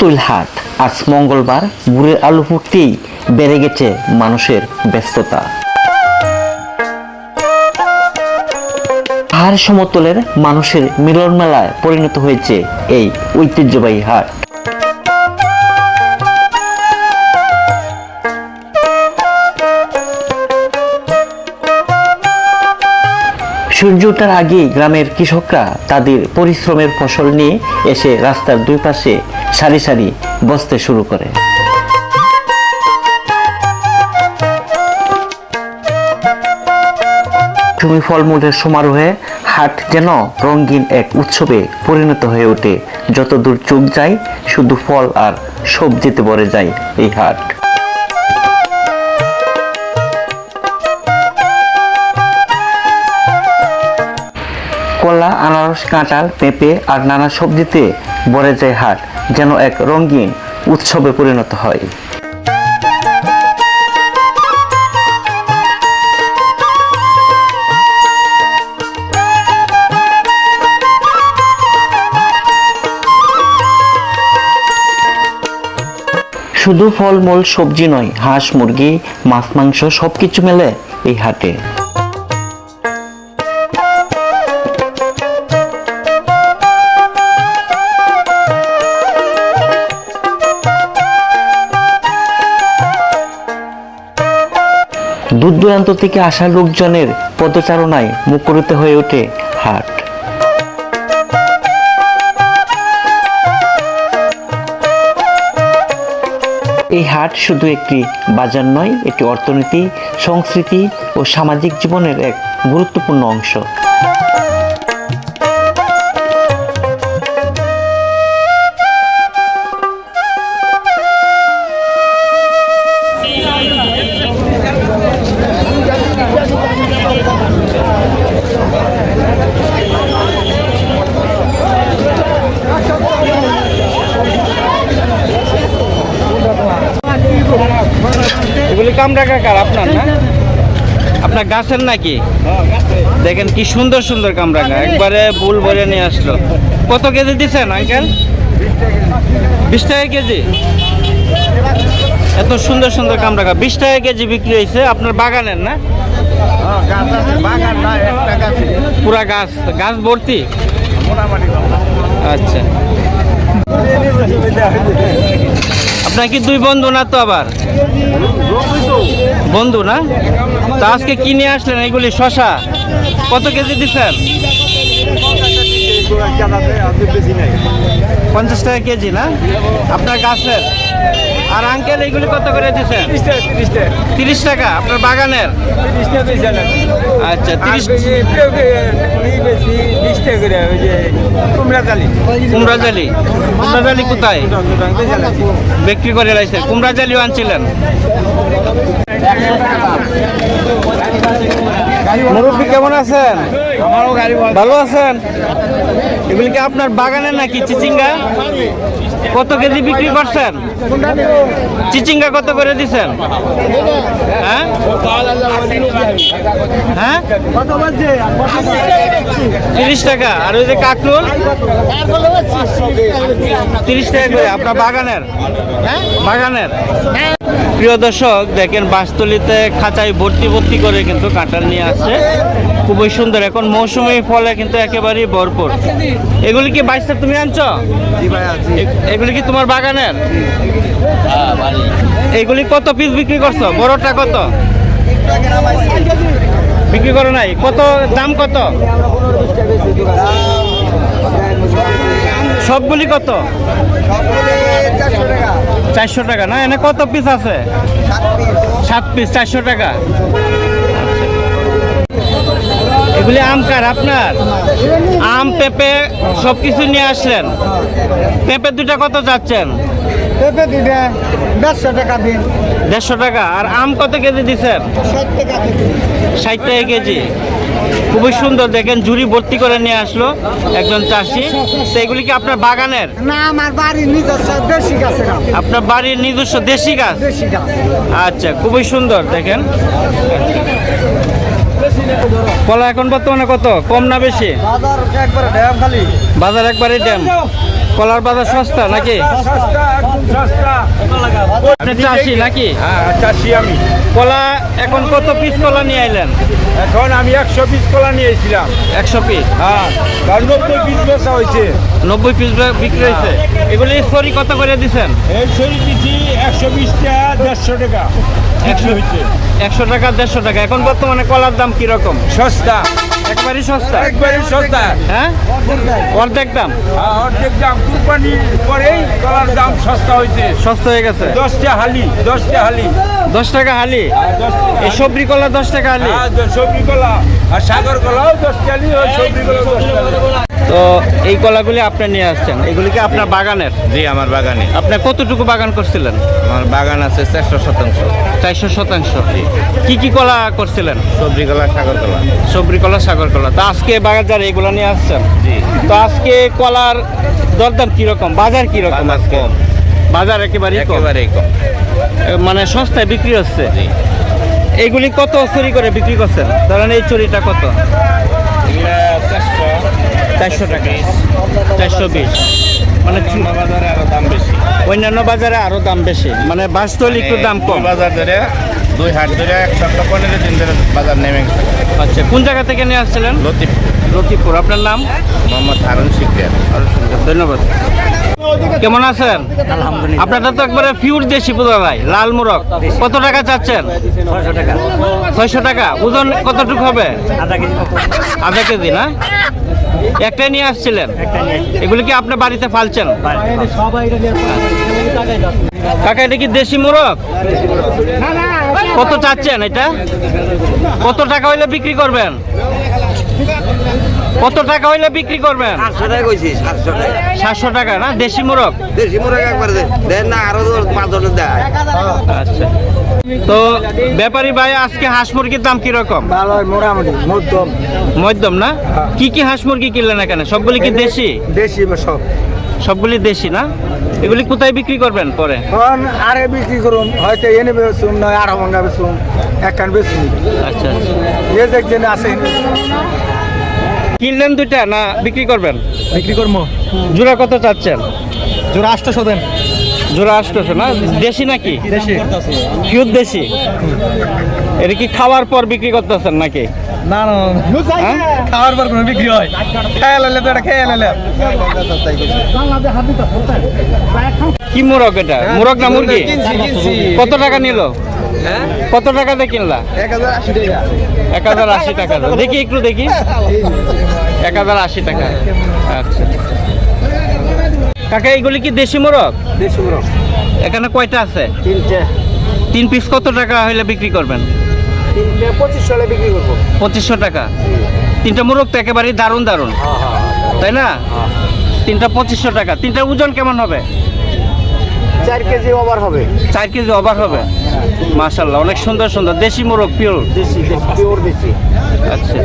গাবতলী হাট আজ মঙ্গলবার ভোরের আলো ফুটতেই বেড়ে গেছে মানুষের ব্যস্ততা। পাহাড় সমতলের মানুষের মিলন মেলায় পরিণত হয়েছে এই ঐতিহ্যবাহী হাট। সূর্য ওঠার আগেই গ্রামের কৃষকরা তাদের পরিশ্রমের ফসল নিয়ে এসে রাস্তার দুই পাশে সারি সারি বসতে শুরু করে। তুমি ফলমূলের সমারোহে হাট যেন রঙিন এক উৎসবে পরিণত হয়ে ওঠে। যতদূর চোখ যায় শুধু ফল আর সবজিতে ভরে যায় এই হাট। কলা, আনারস, কাঁঠাল, পেঁপে আর নানা সবজিতে ভরে যায় হাট, যেন এক রঙিন উৎসবে পরিণত হয়। শুধু ফলমূল সবজি নয়, হাঁস, মুরগি, মাছ, মাংস সবকিছু মেলে এই হাটে। দূর দূরান্ত থেকে আসা লোকজনের পদচারণায় মুখরিত হয়ে ওঠে হাট। এই হাট শুধু একটি বাজার নয়, এটি অর্থনীতি, সংস্কৃতি ও সামাজিক জীবনের এক গুরুত্বপূর্ণ অংশ। এগুলি কামড়া কাকার আপনার না? আপনার গাছের নাকি? দেখেন কি সুন্দর সুন্দর কামরাঙ্গা, একবারে বুল ভরে নিয়ে আসলো। কত কেজি দিচ্ছেন আঙ্কেল? 20 টাকা কেজি। এত সুন্দর সুন্দর কামরাঙ্গা 20 টাকা কেজি বিক্রি হয়েছে। আপনার বাগানের না? পুরা গাছ গাছ ভর্তি? আচ্ছা, আপনার কি দুই বন্ধু না? তো আবার বন্ধু না? তা আজকে কি নিয়ে আসলেন? এইগুলি শশা কত কেজি দিচ্ছেন? 50 টাকা কেজি না আপনার গাছের? আর আঙ্কেল এইগুলি কত করে দিচ্ছেন? 30 টাকা। আপনার বাগানের? আচ্ছা, 30। কুমড়াজালি কোথায় বিক্রি করে লাইছে? কুমড়াজালিও আনছিলেন? মুরব্বী কেমন আছেন? ভালো আছেন? এগুলি কি আপনার বাগানের নাকি চিচিঙ্গা? কত কেজি বিক্রি করছেন? চিচিঙ্গা কত করে দিচ্ছেন? হ্যাঁ হ্যাঁ 30 টাকা। আর ওই যে কাকরুল 30 টাকা করে। আপনার বাগানের? বাগানের। প্রিয় দর্শক, দেখেন বাঁশতলিতে খাঁচায় ভর্তি ভর্তি করে কিন্তু কাঁঠাল নিয়ে আসছে, খুবই সুন্দর। এখন মৌসুমী ফলে কিন্তু একেবারেই ভরপুর। এগুলি কি বাইশটা তুমি আনছো? এগুলি কি তোমার বাগানের? এগুলি কত পিস বিক্রি করছো? বড়টা কত বিক্রি করো নাই? কত দাম? কত সবগুলি? কত? 400 টাকা না? এনে কত পিস আছে? 7 পিস, 400 টাকা। এগুলি আম কার আপনার? আম, পেঁপে সবকিছু নিয়ে আসলেন। পেঁপে দুটা কত যাচ্ছেন? পেঁপে দুটা 150 টাকা দিন। 150 টাকা। আর আম কত কেজি দিচ্ছেন? 60 টাকা কেজি। 60 টাকা কেজি। খুবই সুন্দর, দেখেন ঝুড়ি ভর্তি করে নিয়ে আসলো একজন চাষি। তো এগুলি কি আপনার বাগানের? না, আমার বাড়ির নিজস্ব দেশি গাছ। আপনার বাড়ির নিজস্ব দেশি গাছ? দেশি গাছ। আচ্ছা, খুবই সুন্দর। দেখেন কলা এখন বর্তমানে কত? কম না বেশি? বাজার একবারে ড্যাম খালি। বাজার একবারে ড্যাম। কলার বাজার সস্তা নাকি? আপনি চাষি নাকি? হ্যাঁ চাষি আমি। কলা এখন কত পিস কলা নিয়ে আইলেন? এখন আমি 100 পিস কলা নিয়েছিলাম। 100 পিস। হ্যাঁ, 90 পিস বেচা হয়েছে। 90 পিস বিক্রি হয়েছে। এগুলি সরি কত করে দিচ্ছেন? এই ছড়ি দিচ্ছি 120 টাকা, 150 টাকা। 100 হয়েছে 100 টাকা 150 টাকা। এখন বর্তমানে কলার দাম কিরকম? সস্তা, একবারই সস্তা। একবারে সস্তা। হ্যাঁ, অর্ধেক দাম। হ্যাঁ, অর্ধেক দাম। কুরবানির পরেই কলার দাম সস্তা হয়েছে। সস্তা হয়ে গেছে। 10টা হালি, 10টা হালি। 10 টাকা হালি। 10 টাকা। এই সবরি কলা 10 টাকা হালি। হ্যাঁ, সবজি কলা আর সাগর কলাও 10 টালি, ওই সবজি কলা 10 টালি। তো এই কলাগুলি আপনি নিয়ে আসছেন, এগুলি কি আপনার বাগানের? জি আমার বাগানে। আপনি কতটুকু বাগান করছিলেন? আমার বাগান আছে 400%। 400%। কি কি কলা করছিলেন? সবজি কলা, সাগর কলা। সবরি কলা, সাগর কলা। তো আজকে বাজারে এগুলো নিয়ে আসছেন। জি। তো আজকে কলার দরদাম কিরকম, বাজার কিরকম? বাজার আজকে কম। বাজার একেবারেই কম। একেবারেই কম। মানে সস্তায় বিক্রি হচ্ছে। জি। এইগুলি কত চুরি করে বিক্রি করছেন? ধরেন এই চুরিটা কত? এগুলা 400। 400 টাকা। 420। মানে অন্য বাজারে আরো দাম বেশি। অন্যান্য বাজারে আরো দাম বেশি, মানে বাস্তল একটু দাম কম। দুই বাজার ধরে, 2 হাট ধরে 1 সপ্তাহ 15 দিন ধরে বাজার নেমে গেছে। আচ্ছা, কোন জায়গা থেকে নিয়ে আসছিলেন? লতিফ লতিফপুর। আপনার নাম? মোহাম্মদ হারুন শিকদার। ধন্যবাদ। কেমন আছেন? আলহামদুলিল্লাহ। আপনারটা তো একবারে পিওর দেশি বোঝা ভাই, লাল মোরগ। কত টাকা চাচ্ছেন? 600 টাকা। 600 টাকা। ওজন কতটুকু হবে? আধা কেজি না? একটাই নিয়ে আসছিলেন? এগুলি কি আপনি বাড়িতে ফালছেন? কাকা এটা কি দেশি মোরগ? কত চাচ্ছেন এটা? কত টাকা হইলে বিক্রি করবেন? কত টাকা হইলে বিক্রি করবেন? 700 টাকা কইছি, 700 টাকা। 700 টাকা না? দেশি মোরগ। দেশি মুরগি একবার দেন না, আরো 5 জনের দেয়। আচ্ছা, তো ব্যাপারী ভাই আজকে হাঁস মুরগির দাম কিরকম? ভালো, মোটামুটি মধ্যম। মধ্যম না? কি কি হাঁস মুরগি কিনলেন এখানে? সবগুলি কি দেশি? দেশি সব। সবগুলি দেশি না? এগুলি কোথায় বিক্রি করবেন পরে? এখন আরে বিক্রি করুন, হয়তো এনে বেচুন, নয় আরো ভাঙা বেচুন, একখান বেচুন। আচ্ছা, এ দেখছেন আছে এনে কিনলেন দুইটা না বিক্রি করবেন? বিক্রি করবো। জোড়া কত চাচ্ছেন? জোড়া 800 দেন। জোড়া 800 না? দেশি নাকি? দেশি। পিওর দেশি। এটা কি খাওয়ার পর বিক্রি করতেছেন নাকি? না না, হ্যাঁ? খাওয়ার পর কোনো বিক্রি হয়? খেয়ে লালে তো এটা খেয়ে লালে। কি মোরগ এটা? মোরগ না মুরগি? কত টাকা নিল? কত টাকাতে কিনলা? 1080 টাকা। দেখি একটু দেখি। 1080 টাকা। আচ্ছা কাকা, এইগুলি কি দেশি মোরগ? দেশি মোরগ। এখানে কয়টা আছে? 3টে। 3 পিস কত টাকা হইলে বিক্রি করবেন? 3টে 2500 হলে বিক্রি করবো। 2500 টাকা। 3টা মোরগ তো একেবারেই দারুণ দারুণ, তাই না? 3টা 2500 টাকা। 3টার ওজন কেমন হবে? 4 কেজি ওভার হবে। 4 কেজি ওভার হবে। মাশাআল্লাহ, অনেক সুন্দর সুন্দর দেশি মোরগ, পিওর। দেশি, পিওর দেশি। আচ্ছা,